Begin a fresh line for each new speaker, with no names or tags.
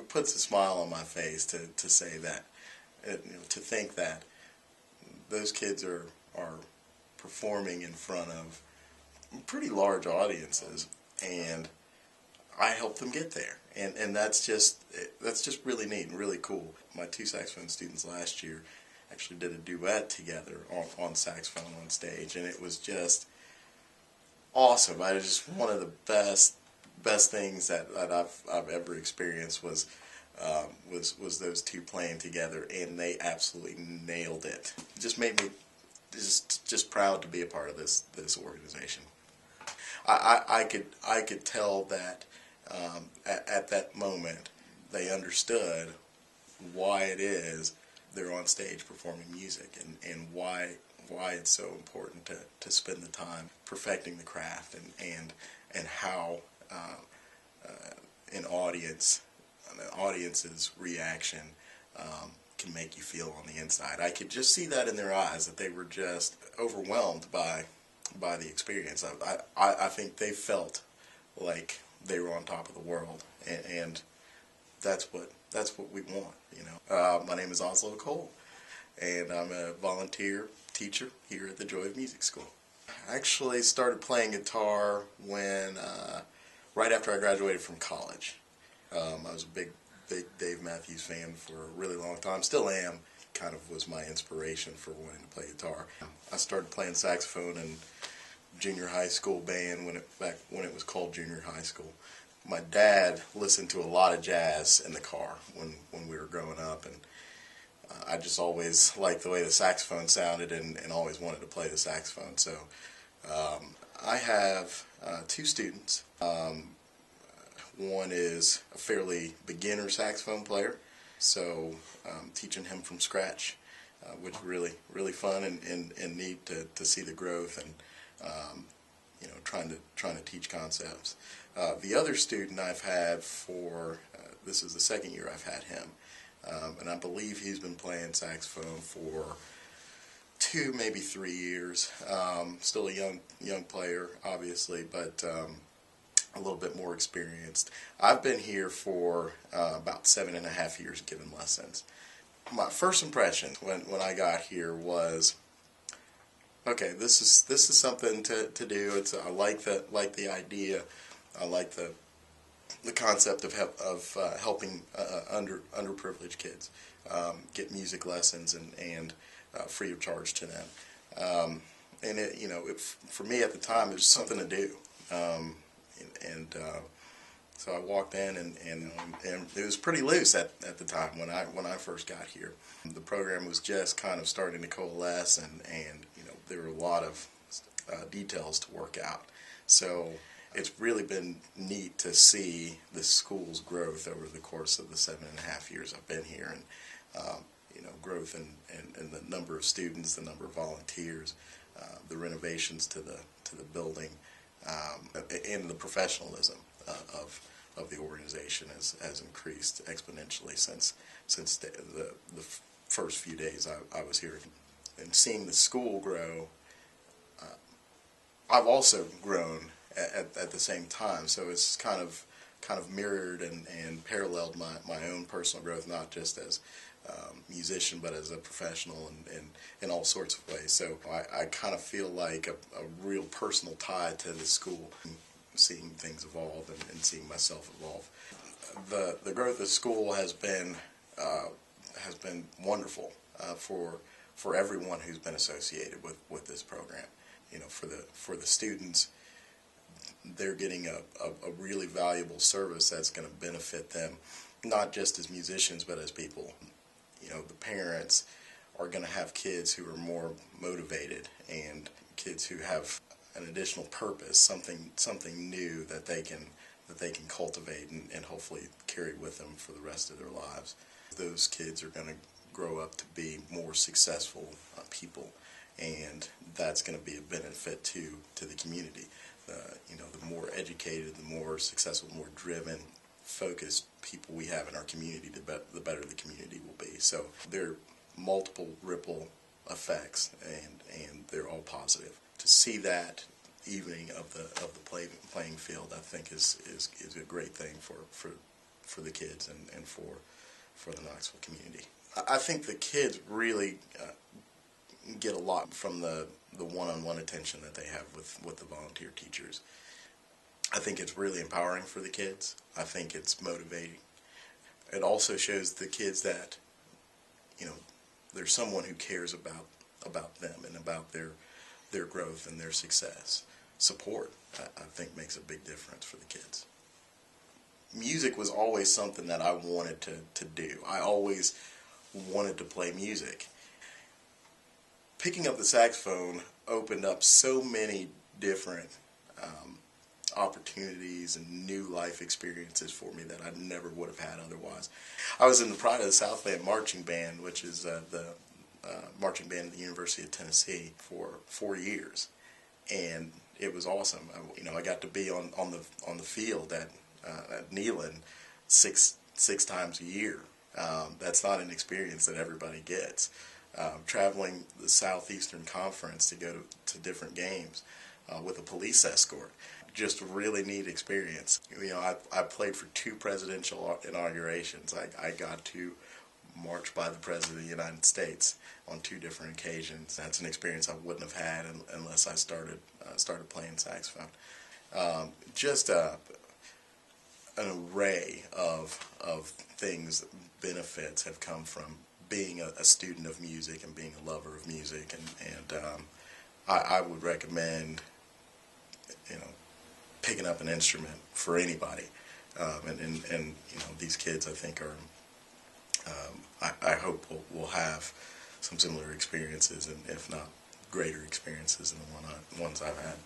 it puts a smile on my face to say that, to think that those kids are performing in front of pretty large audiences, and I helped them get there, and that's just really neat and really cool. My two saxophone students last year actually did a duet together on saxophone on stage, and it was just awesome. I just one of the best things that I've ever experienced was those two playing together, and they absolutely nailed it. It just made me just proud to be a part of this organization. I could tell that at that moment they understood why it is they're on stage performing music, and why it's so important to spend the time perfecting the craft, and how an audience's reaction can make you feel on the inside. I could just see that in their eyes, that they were just overwhelmed by the experience. I think they felt like they were on top of the world, and that's what we want. My name is Oslo Cole, and I'm a volunteer teacher here at the Joy of Music School. I actually started playing guitar when right after I graduated from college. I was a big Dave Matthews fan for a really long time. Still am. Kind of was my inspiration for wanting to play guitar. I started playing saxophone in junior high school band back when it was called junior high school. My dad listened to a lot of jazz in the car when we were growing up, and I just always liked the way the saxophone sounded, and always wanted to play the saxophone. So I have two students. One is a fairly beginner saxophone player, so teaching him from scratch, which is really fun and neat to see the growth, and trying to teach concepts. The other student I've had for this is the second year I've had him, and I believe he's been playing saxophone for 2, maybe 3 years. Still a young player, obviously, but a little bit more experienced. I've been here for about 7.5 years giving lessons. My first impression when I got here was, okay, this is something to do. I like the idea. I like the concept of helping underprivileged kids get music lessons and free of charge to them. And for me at the time, it was something to do. So I walked in, and it was pretty loose at the time when I first got here. The program was just kind of starting to coalesce, and there were a lot of details to work out. So it's really been neat to see the school's growth over the course of the 7.5 years I've been here, and growth in the number of students, the number of volunteers, the renovations to the building, and the professionalism of the organization has increased exponentially since the first few days I was here. And seeing the school grow, I've also grown at the same time, so it's kind of mirrored and paralleled my own personal growth, not just as musician, but as a professional, and in all sorts of ways. So I kind of feel like a real personal tie to the school, seeing things evolve and seeing myself evolve. The growth of the school has been wonderful for everyone who's been associated with this program. For the students, they're getting a really valuable service that's going to benefit them, not just as musicians, but as people. The parents are going to have kids who are more motivated, and kids who have an additional purpose, something new that they can cultivate and hopefully carry with them for the rest of their lives. Those kids are going to grow up to be more successful people, and that's going to be a benefit to the community. The more educated, the more successful, the more driven, focused people we have in our community, the better the community will be. So there are multiple ripple effects, and they're all positive. To see that evening of the playing field, I think is a great thing for for the kids and for the Knoxville community. I think the kids really get a lot from the one-on-one attention that they have with the volunteer teachers. I think it's really empowering for the kids. I think it's motivating. It also shows the kids that, you know, there's someone who cares about them and about their growth and their success. Support, I think, makes a big difference for the kids. Music was always something that I wanted to do. I always wanted to play music. Picking up the saxophone opened up so many different opportunities and new life experiences for me that I never would have had otherwise. I was in the Pride of the Southland Marching Band, which is the marching band at the University of Tennessee, for 4 years, and it was awesome. I got to be on the field at Neyland six times a year. That's not an experience that everybody gets. Traveling the Southeastern Conference to go to different games with a police escort. Just a really neat experience. I played for 2 presidential inaugurations. I got to march by the President of the United States on 2 different occasions. That's an experience I wouldn't have had unless I started playing saxophone. Just an array of things, benefits have come from being a student of music and being a lover of music, and I would recommend, picking up an instrument for anybody, and these kids, I think, are I hope will have some similar experiences, and if not greater experiences than the ones I've had.